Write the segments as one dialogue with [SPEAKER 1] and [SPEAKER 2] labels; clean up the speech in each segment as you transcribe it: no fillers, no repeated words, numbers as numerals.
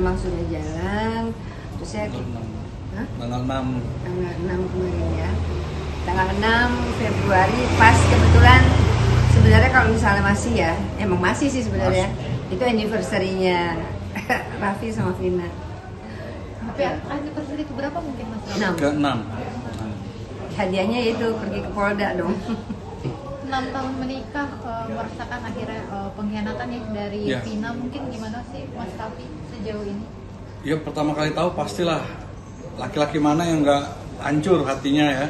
[SPEAKER 1] memang sudah jalan. Terus saya
[SPEAKER 2] tanggal 6
[SPEAKER 1] kemarin ya. Tanggal 6 Februari pas kebetulan sebenarnya kalau misalnya masih ya, emang masih sih sebenarnya. Itu anniversary-nya Raffi sama Vina.
[SPEAKER 3] Tapi anniversary itu berapa mungkin Mas?
[SPEAKER 1] 6.
[SPEAKER 2] ke 6.
[SPEAKER 1] Hadiahnya itu pergi ke Polda dong.
[SPEAKER 3] 6 tahun menikah, merasakan akhirnya pengkhianatan ya dari Vina, mungkin gimana sih Mas Raffi sejauh ini?
[SPEAKER 2] Ya pertama kali tahu pastilah laki-laki mana yang nggak hancur hatinya ya.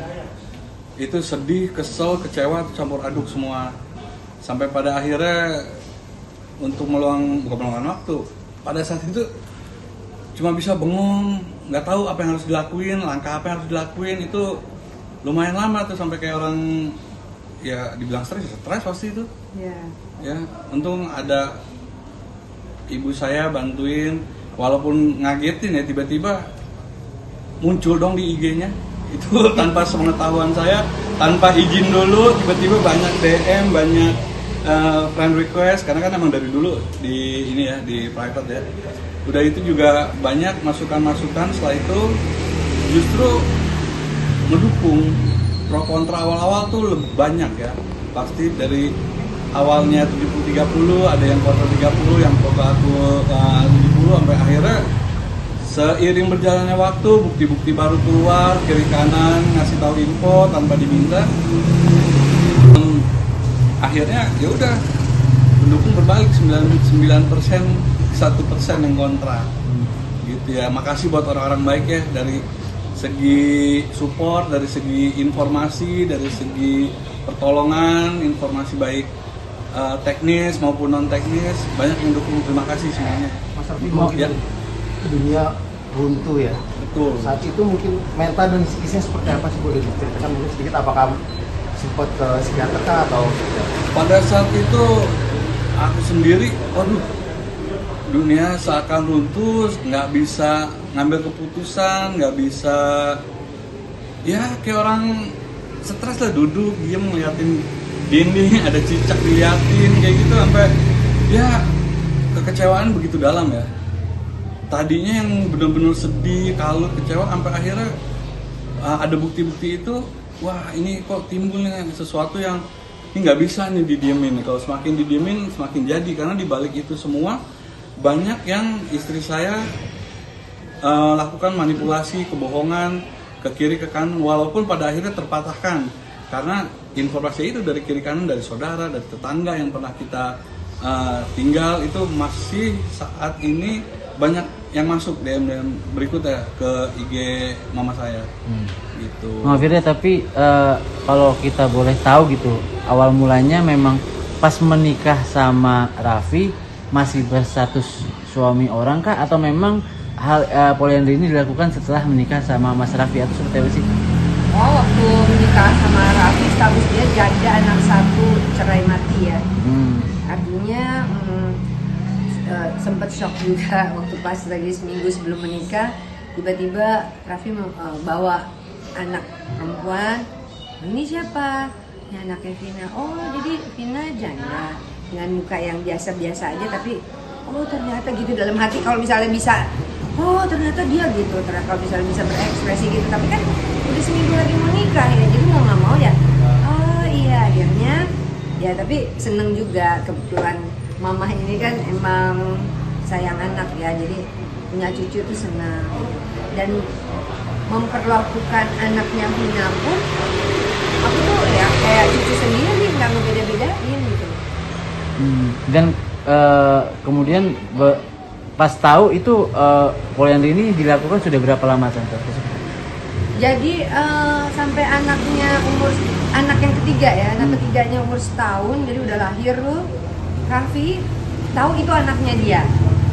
[SPEAKER 2] Itu sedih, kesel, kecewa, campur aduk semua. Sampai pada akhirnya untuk bukan meluangkan waktu. Pada saat itu cuma bisa bengong, nggak tahu apa yang harus dilakuin, langkah apa yang harus dilakuin. Itu lumayan lama tuh sampai kayak orang ya dibilang stres pasti itu. Ya, untung ada ibu saya bantuin, walaupun ngagetin ya, tiba-tiba muncul dong di IG-nya. Itu tanpa sepengetahuan saya, tanpa izin dulu, tiba-tiba banyak DM, banyak friend request, karena kan emang dari dulu di ini ya, di private ya. Udah itu juga banyak masukan-masukan, setelah itu justru mendukung. Pro kontra awal-awal tuh lebih banyak ya. Pasti dari awalnya 70-30, ada yang kontra 30, yang pro aku 70, sampai akhirnya seiring berjalannya waktu, bukti-bukti baru keluar, kiri kanan ngasih tahu info tanpa diminta. Akhirnya ya udah, pendukung berbalik 99%, 1% yang kontra. Gitu ya. Makasih buat orang-orang baik ya, dari segi support, dari segi informasi, dari segi pertolongan, informasi baik teknis maupun non teknis, banyak yang dukung. Terima kasih semuanya.
[SPEAKER 4] Mas Raffi, mungkin dunia runtuh ya.
[SPEAKER 2] Betul.
[SPEAKER 4] Saat itu mungkin mental dan psikisnya seperti apa sih, boleh diceritakan mungkin sedikit? Apakah sempat ke psikiater kah atau?
[SPEAKER 2] Pada saat itu aku sendiri, waduh, dunia seakan runtuh, nggak bisa ngambil keputusan, nggak bisa, ya kayak orang stres lah, duduk diem ngeliatin dinding, ada cicak diliatin kayak gitu, sampai ya kekecewaan begitu dalam ya. Tadinya yang benar-benar sedih, kalut, kecewa, sampai akhirnya ada bukti-bukti itu, wah ini kok timbul nih sesuatu yang ini nggak bisa nih didiemin. Kalau semakin didiemin semakin jadi, karena dibalik itu semua banyak yang istri saya lakukan manipulasi, kebohongan ke kiri ke kanan, walaupun pada akhirnya terpatahkan karena informasi itu dari kiri kanan, dari saudara, dari tetangga yang pernah kita tinggal. Itu masih saat ini banyak yang masuk DM berikutnya ke IG mama saya. Gitu.
[SPEAKER 5] Maaf ya, tapi kalau kita boleh tahu gitu, awal mulanya memang pas menikah sama Raffi masih berstatus suami orang kah, atau memang hal poliandri ini dilakukan setelah menikah sama Mas Raffi, atau seperti apa sih?
[SPEAKER 1] Oh, waktu menikah sama Raffi status dia janda, anak 1, cerai mati ya. Artinya sempat shock juga waktu pas lagi seminggu sebelum menikah, tiba-tiba Raffi bawa anak perempuan. Ini siapa? Ini anaknya Vina. Oh, jadi Vina janda dengan muka yang biasa-biasa aja, tapi oh ternyata gitu dalam hati. Kalau misalnya bisa, oh ternyata dia gitu, ternyata kalau misalnya bisa berekspresi gitu. Tapi kan udah seminggu lagi mau nikah ya, jadi mau nggak mau ya. Oh iya, akhirnya ya, tapi seneng juga kebetulan mama ini kan emang sayang anak ya, jadi punya cucu tuh senang. Dan memperlakukan anaknya Vina pun aku tuh ya kayak cucu sendiri, nggak ngebeda-bedain gitu.
[SPEAKER 5] Dan kemudian pas tahu itu poliandri ini dilakukan sudah berapa lama Tante?
[SPEAKER 1] Jadi sampai anak yang ketiga ya, anak ketiganya umur setahun, jadi udah lahir tuh Raffi tahu itu anaknya dia,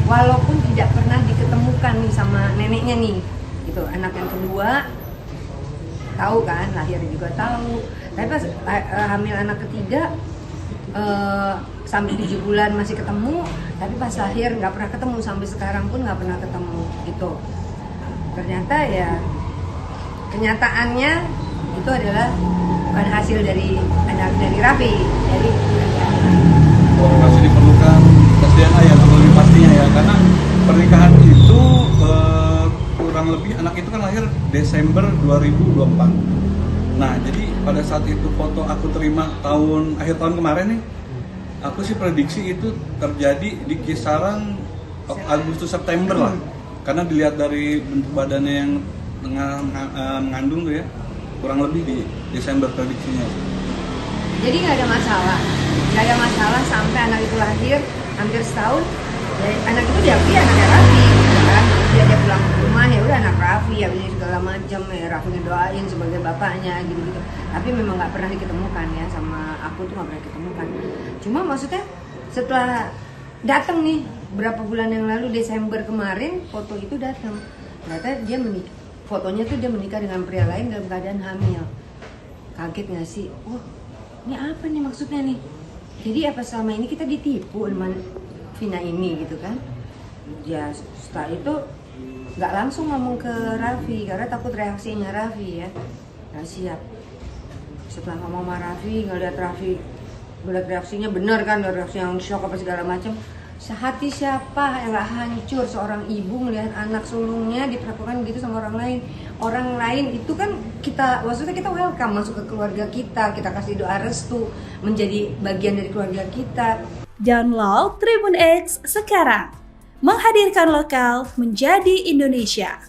[SPEAKER 1] walaupun tidak pernah diketemukan nih sama neneknya nih. Gitu. Anak yang kedua tahu kan, lahir juga tahu. Tapi pas hamil anak ketiga sampai 7 bulan masih ketemu, tapi pas lahir nggak pernah ketemu, sampai sekarang pun nggak pernah ketemu gitu. Ternyata ya kenyataannya itu adalah bukan hasil dari anak dari Raffi, dari
[SPEAKER 2] Masih diperlukan tes DNA ya, lebih pastinya ya, karena pernikahan itu kurang lebih anak itu kan lahir Desember 2024. Nah, jadi pada saat itu foto aku terima akhir tahun kemarin nih, aku sih prediksi itu terjadi di kisaran Agustus September lah. Karena dilihat dari bentuk badannya yang mengandung tuh ya, kurang lebih di Desember prediksinya.
[SPEAKER 1] Jadi nggak ada masalah sampai anak itu lahir hampir setahun. Jadi, anak itu diakui anaknya Raffi, gitu kan? Dia pulang ke rumah ya udah anak Raffi, ya ini segala macam ya Raffi ngedoain sebagai bapaknya gitu-gitu. Tapi memang nggak pernah diketemukan ya, sama aku tuh nggak pernah diketemukan. Cuma maksudnya setelah datang nih berapa bulan yang lalu Desember kemarin foto itu datang. Ternyata dia menikah. Fotonya tuh dia menikah dengan pria lain dalam keadaan hamil. Kaget nggak sih? Oh, ini apa nih maksudnya nih? Jadi apa selama ini kita ditipu sama Vina ini gitu kan? Ya setelah itu nggak langsung ngomong ke Raffi karena takut reaksinya Raffi ya. Nggak siap. Setelah ngomong sama Raffi, ngeliat reaksinya bener kan, reaksi yang shock apa segala macam. Sehati siapa yang nggak hancur seorang ibu melihat anak sulungnya diperlakukan gitu sama orang lain. Orang lain itu kan maksudnya kita welcome masuk ke keluarga kita kasih doa restu, menjadi bagian dari keluarga kita.
[SPEAKER 6] Download Tribun X sekarang, menghadirkan lokal menjadi Indonesia.